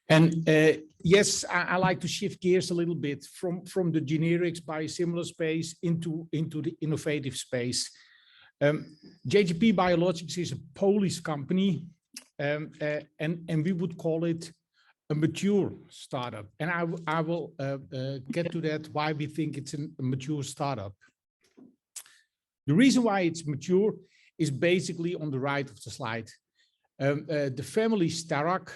And yes, I like to shift gears a little bit from the generics biosimilar space into the innovative space. JGP Biologics is a Polish company, and we would call it a mature startup. And I will get to that, why we think it's a mature startup. The reason why it's mature is basically on the right of the slide. The family Starak,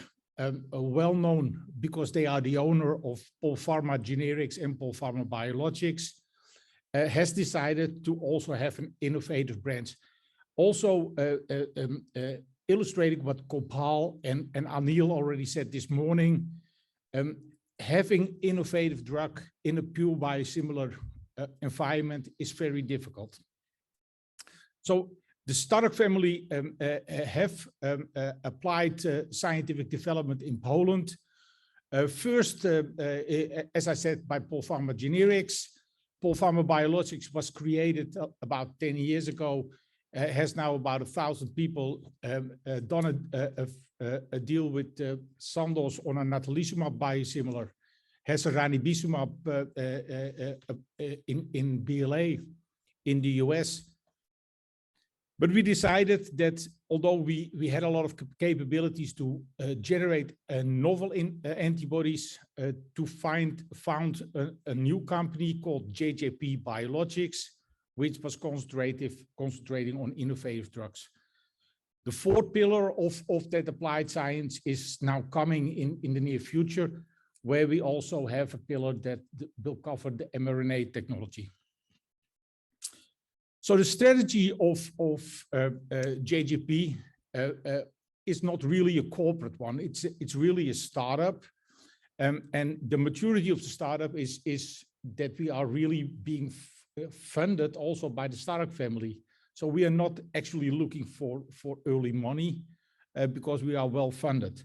well known because they are the owner of Polpharma Generics and Polpharma Biologics, has decided to also have an innovative branch. Also illustrating what Gopal and Anil already said this morning, having innovative drug in a pure biosimilar environment is very difficult. So the Starak family have applied scientific development in Poland. First, as I said, by Polpharma Generics. Polpharma Biologics was created about 10 years ago, has now about 1,000 people, done a deal with Sandoz on a natalizumab biosimilar, has a ranibizumab in BLA in the US. But we decided that although we had a lot of capabilities to generate novel antibodies, to found a new company called JGP Biologics, which was concentrating on innovative drugs. The fourth pillar of that applied science is now coming in the near future, where we also have a pillar that will cover the mRNA technology. So the strategy of JGP is not really a corporate one. It's really a startup, and the maturity of the startup is that we are really being funded also by the Starak family. So we are not actually looking for early money because we are well funded.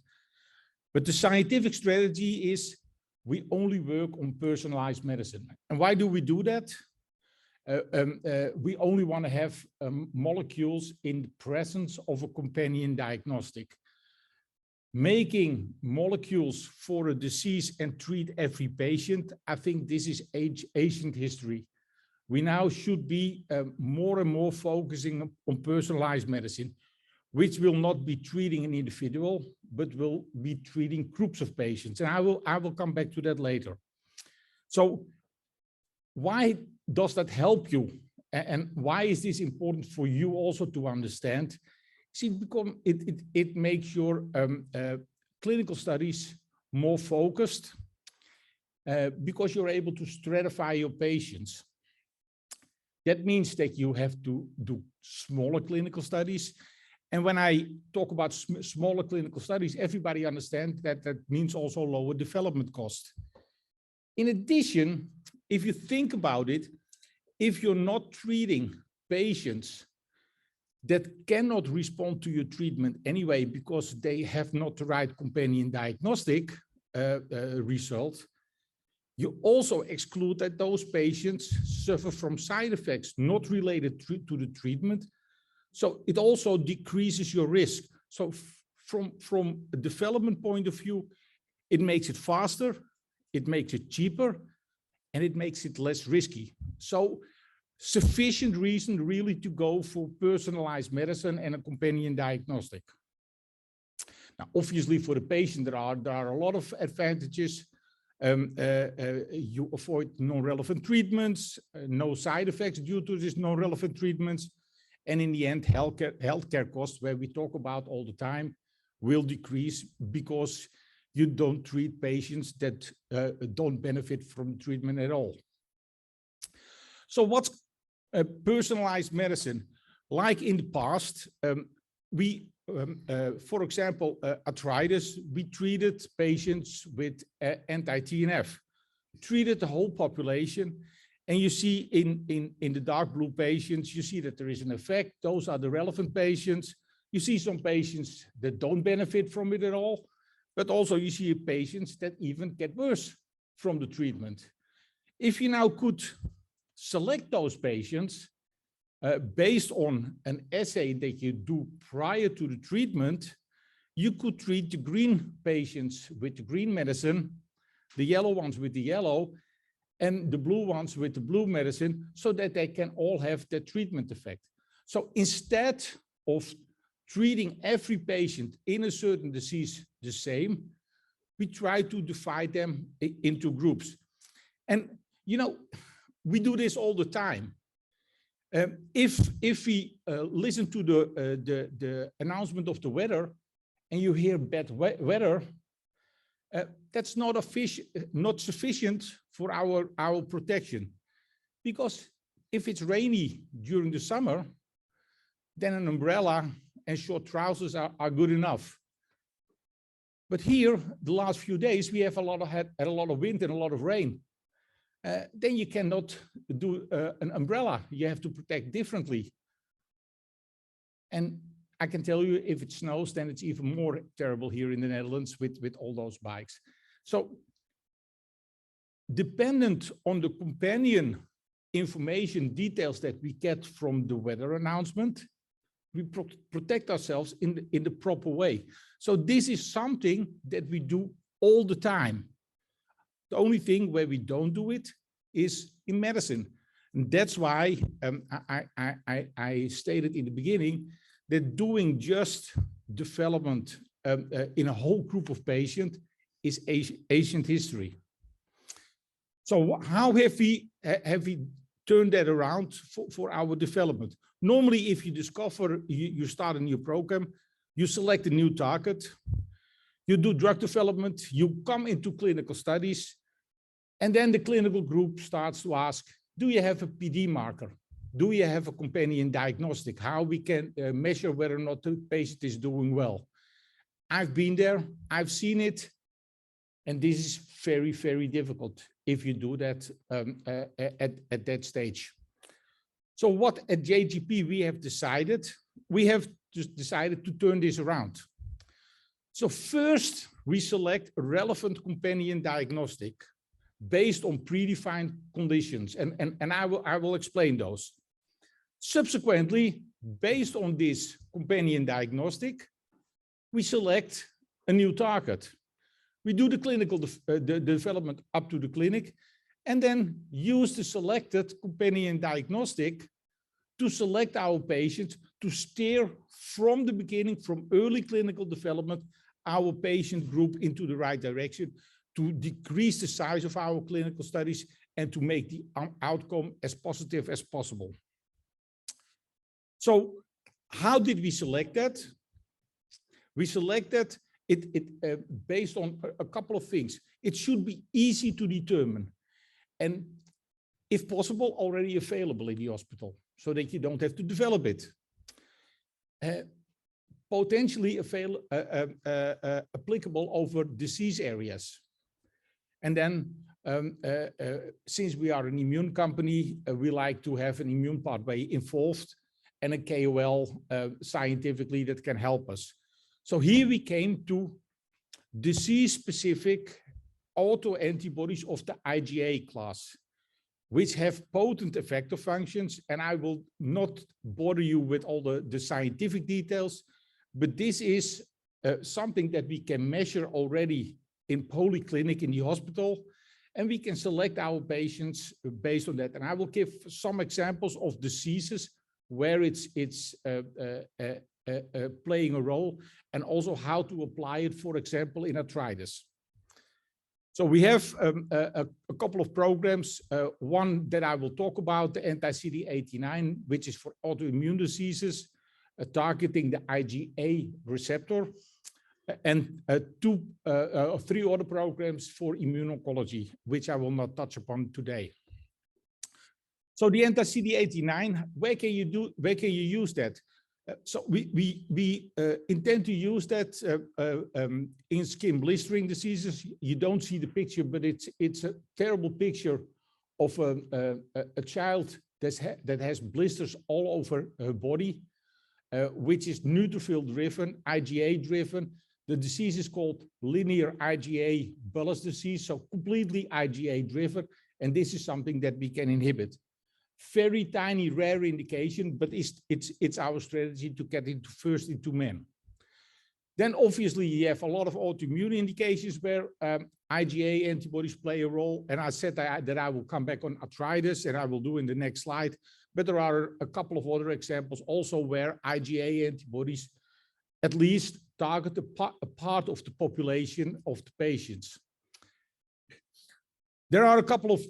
But the scientific strategy is we only work on personalized medicine. And why do we do that? We only want to have molecules in the presence of a companion diagnostic. Making molecules for a disease and treat every patient, I think this is ancient history. We now should be more and more focusing on personalized medicine, which will not be treating an individual, but will be treating groups of patients. And I will come back to that later. So why does that help you? And why is this important for you also to understand? See, because it makes your clinical studies more focused because you're able to stratify your patients. That means that you have to do smaller clinical studies. And when I talk about smaller clinical studies, everybody understands that that means also lower development cost. In addition, if you think about it, if you're not treating patients that cannot respond to your treatment anyway because they have not the right companion diagnostic result, you also exclude that those patients suffer from side effects not related to the treatment. So it also decreases your risk. So from a development point of view, it makes it faster, it makes it cheaper, and it makes it less risky. So sufficient reason really to go for personalized medicine and a companion diagnostic. Now, obviously for the patient, there are a lot of advantages. You avoid non-relevant treatments, no side effects due to these non-relevant treatments. And in the end, healthcare costs, where we talk about all the time, will decrease because you don't treat patients that don't benefit from treatment at all. So what's personalized medicine? Like in the past, for example, arthritis, we treated patients with anti-TNF, treated the whole population. And you see in the dark blue patients, you see that there is an effect. Those are the relevant patients. You see some patients that don't benefit from it at all. But also you see patients that even get worse from the treatment. If you now could select those patients based on an assay that you do prior to the treatment, you could treat the green patients with the green medicine, the yellow ones with the yellow, and the blue ones with the blue medicine, so that they can all have the treatment effect. So instead of treating every patient in a certain disease the same, we try to divide them into groups. And, you know, we do this all the time. If we listen to the announcement of the weather and you hear bad weather, that's not sufficient for our protection. Because if it's rainy during the summer, then an umbrella and short trousers are good enough. But here, the last few days, we have had a lot of wind and a lot of rain. Then you cannot do an umbrella. You have to protect differently. And I can tell you, if it snows, then it's even more terrible here in the Netherlands with all those bikes. So dependent on the companion information details that we get from the weather announcement, we protect ourselves in the proper way. So this is something that we do all the time. The only thing where we don't do it is in medicine. And that's why I stated in the beginning that doing just development in a whole group of patients is ancient history. So how have we turned that around for our development? Normally, if you discover, you start a new program, you select a new target, you do drug development, you come into clinical studies, and then the clinical group starts to ask, do you have a PD marker? Do you have a companion diagnostic? How we can measure whether or not the patient is doing well? I've been there, I've seen it, and this is very, very difficult if you do that at that stage. So what at JGP we have decided? We have just decided to turn this around. So first, we select a relevant companion diagnostic based on predefined conditions, and I will explain those. Subsequently, based on this companion diagnostic, we select a new target. We do the clinical development up to the clinic, and then use the selected companion diagnostic to select our patients, to steer from the beginning, from early clinical development, our patient group into the right direction, to decrease the size of our clinical studies, and to make the outcome as positive as possible. So how did we select that? We selected it based on a couple of things. It should be easy to determine, and if possible, already available in the hospital, so that you don't have to develop it. Potentially applicable over disease areas. And then, since we are an immune company, we like to have an immune pathway involved and a KOL scientifically that can help us. So here we came to disease-specific autoantibodies of the IgA class, which have potent effector functions. And I will not bother you with all the scientific details, but this is something that we can measure already in polyclinic in the hospital, and we can select our patients based on that. And I will give some examples of diseases where it's playing a role, and also how to apply it, for example, in arthritis. So we have a couple of programs. One that I will talk about, the anti-CD89, which is for autoimmune diseases, targeting the IgA receptor, and three other programs for immuno-oncology, which I will not touch upon today. So the anti-CD89, where can you use that? So we intend to use that in skin blistering diseases. You don't see the picture, but it's a terrible picture of a child that has blisters all over her body, which is neutrophil driven, IgA driven. The disease is called linear IgA bullous disease, so completely IgA driven, and this is something that we can inhibit. Very tiny, rare indication, but it's our strategy to get first into men. Then obviously you have a lot of autoimmune indications where IgA antibodies play a role. And I said that I will come back on arthritis, and I will do in the next slide. But there are a couple of other examples also where IgA antibodies at least target a part of the population of the patients. There are a couple of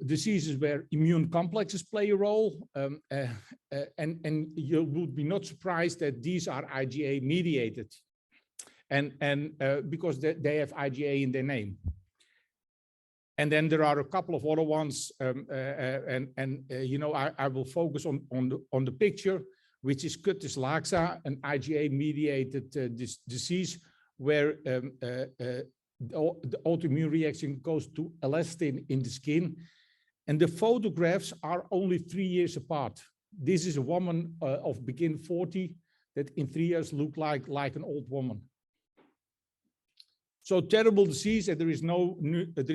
diseases where immune complexes play a role, and you would be not surprised that these are IgA mediated, and because they have IgA in their name. And then there are a couple of other ones, you know, I will focus on the picture, which is cutis laxa, an IgA mediated disease where the autoimmune reaction goes to elastin in the skin, and the photographs are only 3 years apart. This is a woman of begin 40 that in 3 years looked like an old woman. So terrible disease, and there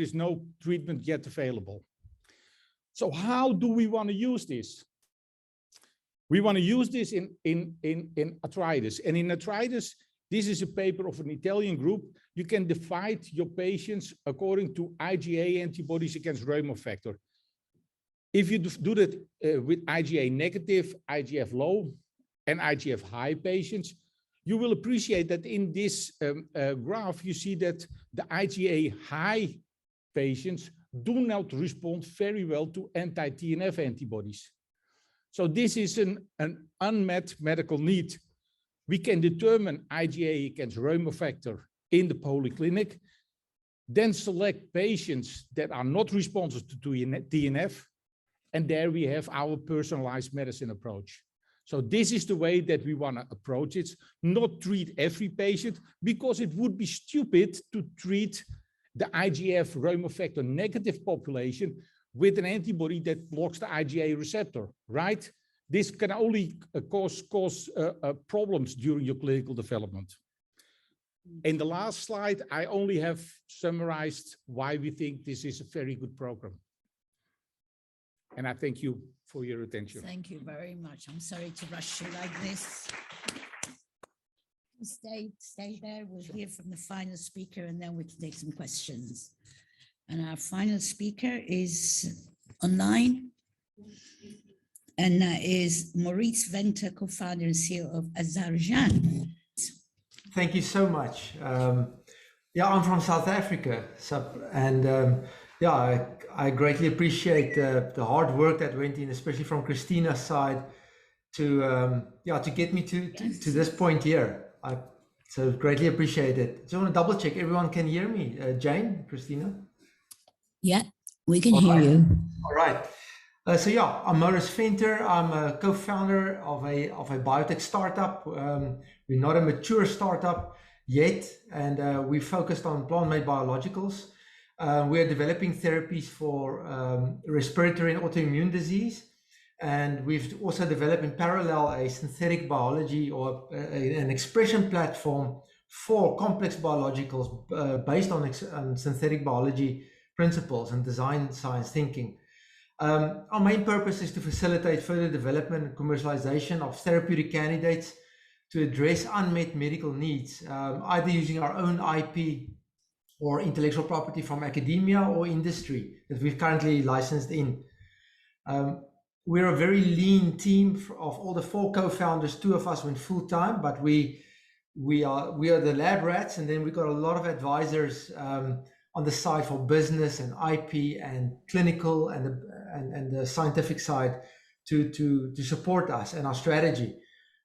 is no treatment yet available. So how do we want to use this? We want to use this in arthritis, and in arthritis, this is a paper of an Italian group. You can divide your patients according to IgA antibodies against Rheuma factor. If you do that with IgA negative, IgF low, and IgF high patients, you will appreciate that in this graph, you see that the IgA high patients do not respond very well to anti-TNF antibodies. So this is an unmet medical need. We can determine IgA against Rheuma factor in the polyclinic, then select patients that are not responsive to TNF, and there we have our personalized medicine approach. So this is the way that we want to approach it, not treat every patient, because it would be stupid to treat the IgF Rheuma factor negative population with an antibody that blocks the IgA receptor, right? This can only cause problems during your clinical development. In the last slide, I only have summarized why we think this is a very good program. And I thank you for your attention. Thank you very much. I'm sorry to rush you like this. Stay there. We'll hear from the final speaker, and then we can take some questions. And our final speaker is online. And that is Mauritz, co-founder and CEO of AzarGen. Thank you so much. Yeah, I'm from South Africa, and yeah, I greatly appreciate the hard work that went in, especially from Christina's side, to get me to this point here. So greatly appreciate it. Just want to double check everyone can hear me. Jane, Christina? Yeah, we can hear you. All right. So yeah, I'm Mauritz. I'm a co-founder of a biotech startup. We're not a mature startup yet, and we focused on plant-made biologicals. We're developing therapies for respiratory and autoimmune disease, and we've also developed in parallel a synthetic biology or an expression platform for complex biologicals based on synthetic biology principles and design science thinking. Our main purpose is to facilitate further development and commercialization of therapeutic candidates to address unmet medical needs, either using our own IP or intellectual property from academia or industry that we've currently licensed in. We're a very lean team of all the 4 co-founders. 2 of us went full time, but we are the lab rats, and then we got a lot of advisors on the side for business and IP and clinical and the scientific side to support us and our strategy.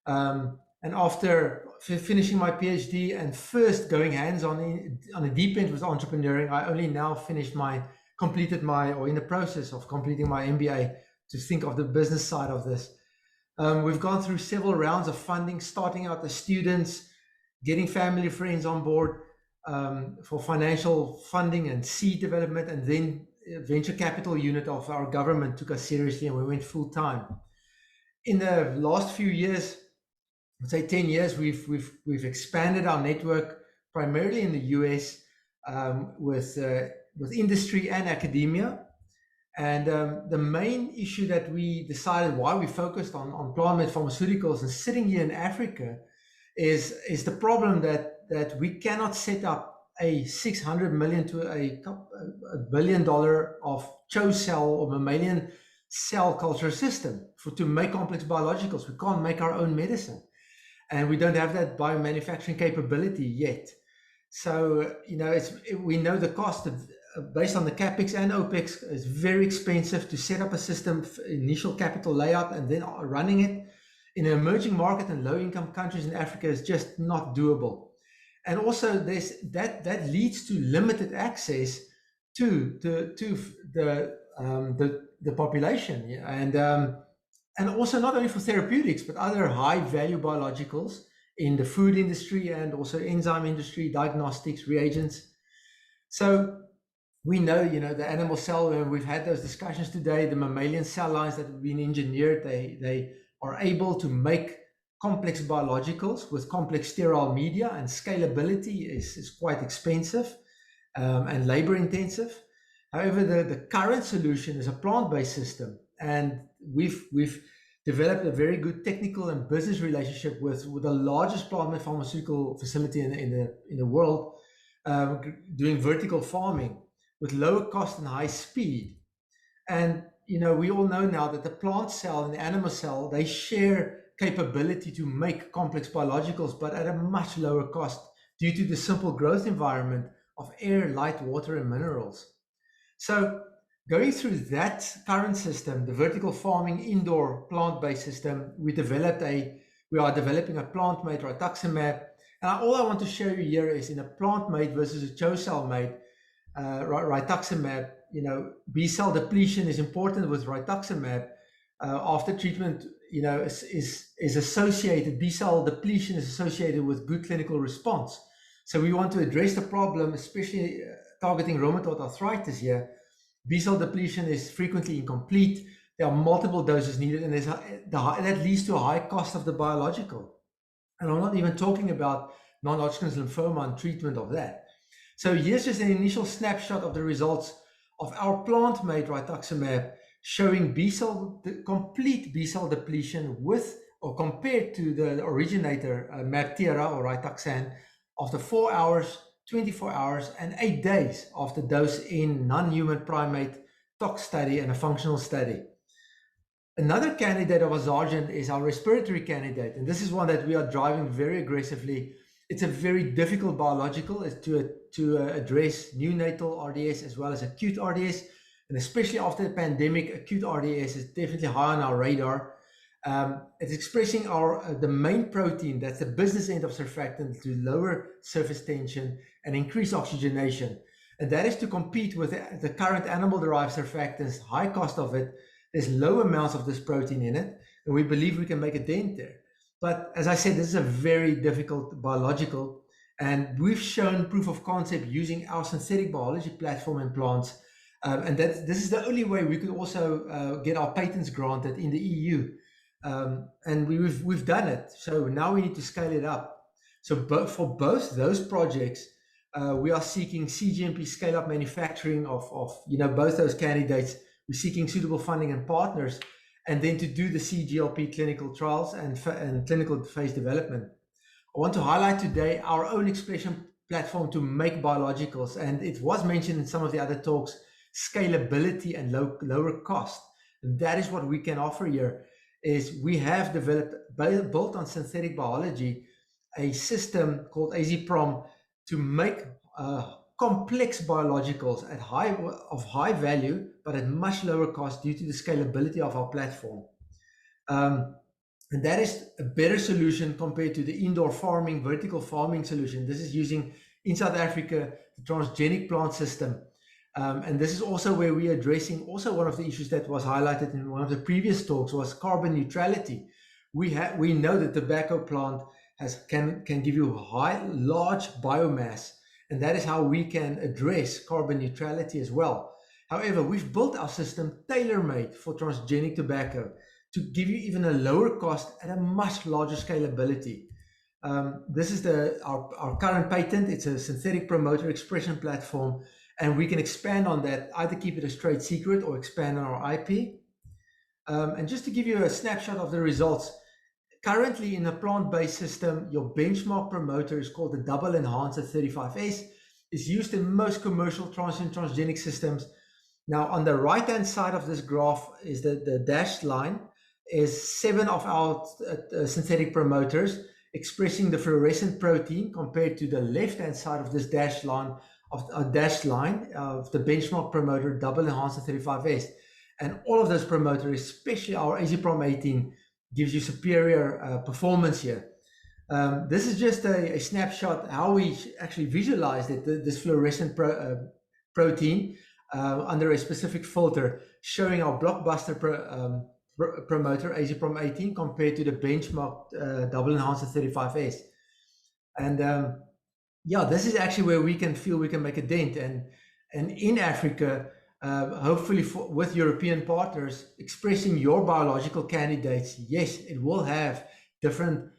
And after finishing my PhD and first going hands-on on a deep end with entrepreneuring, I only now or in the process of completing my MBA to think of the business side of this. We've gone through several rounds of funding, starting out as students, getting family, friends on board for financial funding and seed development, and then venture capital unit of our government took us seriously and we went full time. In the last few years, let's say 10 years, we've expanded our network primarily in the US with industry and academia. And the main issue that we decided why we focused on plant-made pharmaceuticals and sitting here in Africa is the problem that we cannot set up a 600 million to $1 billion of CHO cell or mammalian cell culture system to make complex biologicals. We can't make our own medicine, and we don't have that biomanufacturing capability yet. So, you know, we know the cost of, based on the CapEx and OpEx, is very expensive to set up a system, initial capital layout, and then running it in an emerging market and low-income countries in Africa is just not doable. And also, that leads to limited access to the population, and also not only for therapeutics but other high-value biologicals in the food industry and also enzyme industry, diagnostics, reagents. So we know, you know, the animal cell, and we've had those discussions today, the mammalian cell lines that have been engineered, they are able to make complex biologicals with complex sterile media, and scalability is quite expensive and labor intensive. However, the current solution is a plant-based system, and we've developed a very good technical and business relationship with the largest plant-based pharmaceutical facility in the world, doing vertical farming with lower cost and high speed. And you know, we all know now that the plant cell and the animal cell, they share capability to make complex biologicals, but at a much lower cost due to the simple growth environment of air, light, water, and minerals. So going through that current system, the vertical farming indoor plant-based system, we are developing a plant-made rituximab. And all I want to show you here is in a plant-made versus a CHO cell-made rituximab. You know, B-cell depletion is important with rituximab. After treatment, you know, is associated, B-cell depletion is associated with good clinical response. So we want to address the problem, especially targeting rheumatoid arthritis here. B-cell depletion is frequently incomplete. There are multiple doses needed, and that leads to a high cost of the biological. And I'm not even talking about non-Hodgkin's lymphoma and treatment of that. So here's just an initial snapshot of the results of our plant-made rituximab, showing complete B-cell depletion with or compared to the originator, Mabtera or Rituxan, after 4 hours, 24 hours, and 8 days after dose in non-human primate tox study and a functional study. Another candidate of AzarGen is our respiratory candidate, and this is one that we are driving very aggressively. It's a very difficult biological to address neonatal RDS as well as acute RDS, and especially after the pandemic, acute RDS is definitely high on our radar. It's expressing the main protein, that's the business end of surfactant, to lower surface tension and increase oxygenation. And that is to compete with the current animal-derived surfactants, high cost of it. There's low amounts of this protein in it, and we believe we can make a dent there. But as I said, this is a very difficult biological, and we've shown proof of concept using our synthetic biology platform in plants. And this is the only way we could also get our patents granted in the EU. And we've done it. So now we need to scale it up. So for both those projects, we are seeking CGMP scale-up manufacturing of both those candidates. We're seeking suitable funding and partners, and then to do the CGLP clinical trials and clinical phase development. I want to highlight today our own expression platform to make biologicals, and it was mentioned in some of the other talks, scalability and lower cost. And that is what we can offer here. Is we have developed, built on synthetic biology, a system called AZProm to make complex biologicals of high value, but at much lower cost due to the scalability of our platform. And that is a better solution compared to the indoor farming, vertical farming solution. This is using, in South Africa, the transgenic plant system. And this is also where we are addressing also one of the issues that was highlighted in one of the previous talks was carbon neutrality. We know that tobacco plant can give you large biomass, and that is how we can address carbon neutrality as well. However, we've built our system tailor-made for transgenic tobacco to give you even a lower cost at a much larger scalability. This is our current patent. It's a synthetic promoter expression platform, and we can expand on that, either keep it a straight secret or expand on our IP. And just to give you a snapshot of the results, currently in a plant-based system, your benchmark promoter is called the double enhancer 35S. It's used in most commercial transgenic systems. Now, on the right-hand side of this graph is the dashed line is 7 of our synthetic promoters expressing the fluorescent protein compared to the left-hand side of this dashed line of the benchmark promoter double enhancer 35S. And all of those promoters, especially our aziprom 18, gives you superior performance here. This is just a snapshot how we actually visualized it, this fluorescent protein under a specific filter, showing our blockbuster promoter, aziprom 18, compared to the benchmark double enhancer 35S. And yeah, this is actually where we can feel we can make a dent. And in Africa, hopefully with European partners, expressing your biological candidates, yes, it will have different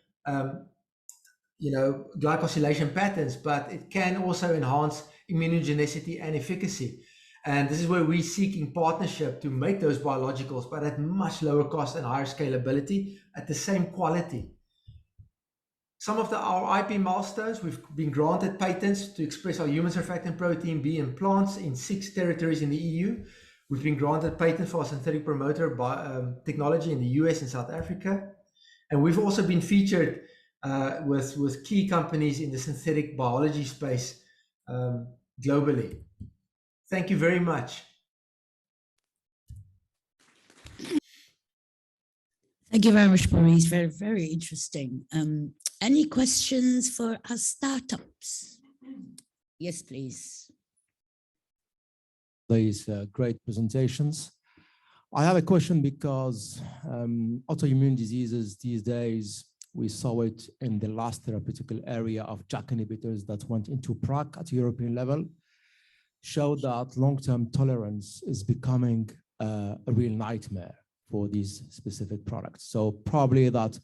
glycosylation patterns, but it can also enhance immunogenicity and efficacy. And this is where we're seeking partnership to make those biologicals, but at much lower cost and higher scalability at the same quality. Some of our IP milestones, we've been granted patents to express our human surfactant protein B in plants in 6 territories in the EU. We've been granted patents for our synthetic promoter technology in the US and South Africa. And we've also been featured with key companies in the synthetic biology space globally. Thank you very much. Thank you very much, Maurice. Very, very interesting. Any questions for our startups? Yes, please. These great presentations. I have a question because autoimmune diseases these days, we saw it in the last therapeutic area of JAK inhibitors that went into PRAC at European level, showed that long-term tolerance is becoming a real nightmare for these specific products. So probably that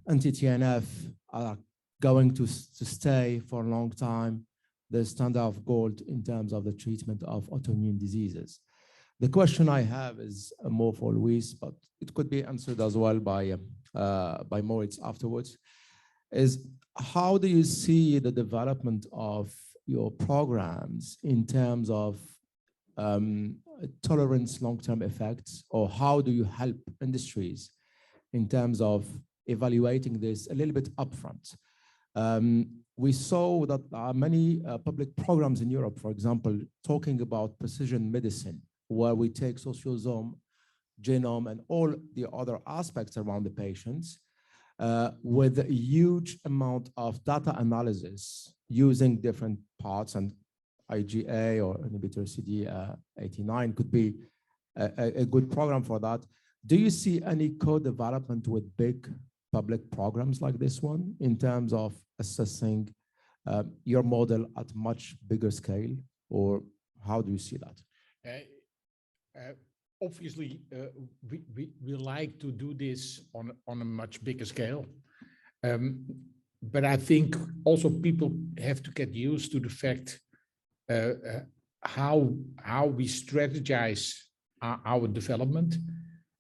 anti-TNF are going to stay for a long time, the standard of gold in terms of the treatment of autoimmune diseases. The question I have is more for Luis, but it could be answered as well by Mauritz afterwards, is how do you see the development of your programs in terms of tolerance long-term effects, or how do you help industries in terms of evaluating this a little bit upfront? We saw that there are many public programs in Europe, for example, talking about precision medicine, where we take sociosome, genome, and all the other aspects around the patients with a huge amount of data analysis using different parts, and IgA or inhibitor CD89 could be a good program for that. Do you see any co-development with big public programs like this one in terms of assessing your model at much bigger scale, or how do you see that? Obviously, we like to do this on a much bigger scale. But I think also people have to get used to the fact how we strategize our development.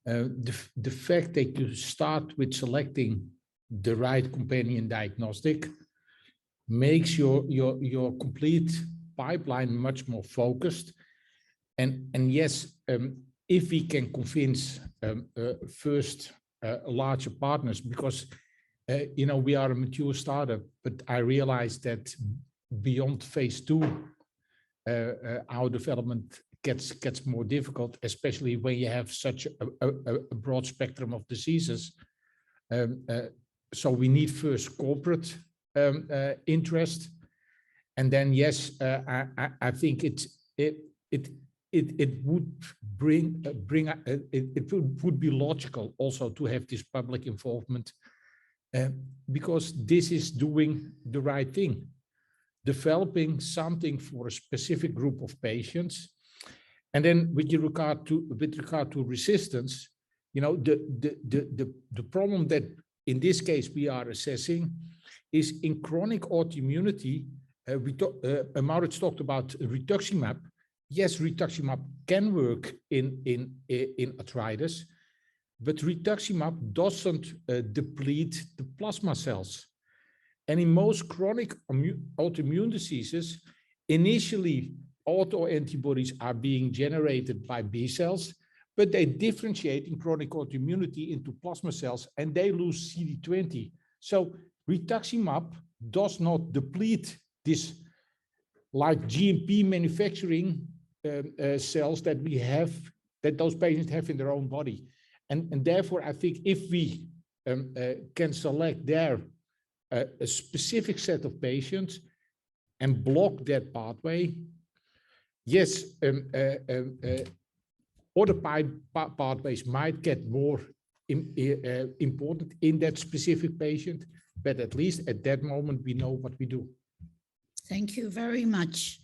The fact that you start with selecting the right companion diagnostic makes your complete pipeline much more focused. And yes, if we can convince first larger partners, because we are a mature startup, but I realize that beyond phase 2, our development gets more difficult, especially when you have such a broad spectrum of diseases. So we need first corporate interest, and then yes, I think it would would be logical also to have this public involvement, because this is doing the right thing, developing something for a specific group of patients. And then with regard to resistance, the problem that in this case we are assessing is in chronic autoimmunity. Mauritz talked about rituximab. Yes, rituximab can work in arthritis, but rituximab doesn't deplete the plasma cells. And in most chronic autoimmune diseases, initially autoantibodies are being generated by B cells, but they differentiate in chronic autoimmunity into plasma cells and they lose CD20. So rituximab does not deplete this, like GMP manufacturing cells that we have, that those patients have in their own body. And therefore, I think if we can select there a specific set of patients and block that pathway, yes, other pathways might get more important in that specific patient, but at least at that moment, we know what we do. Thank you very much.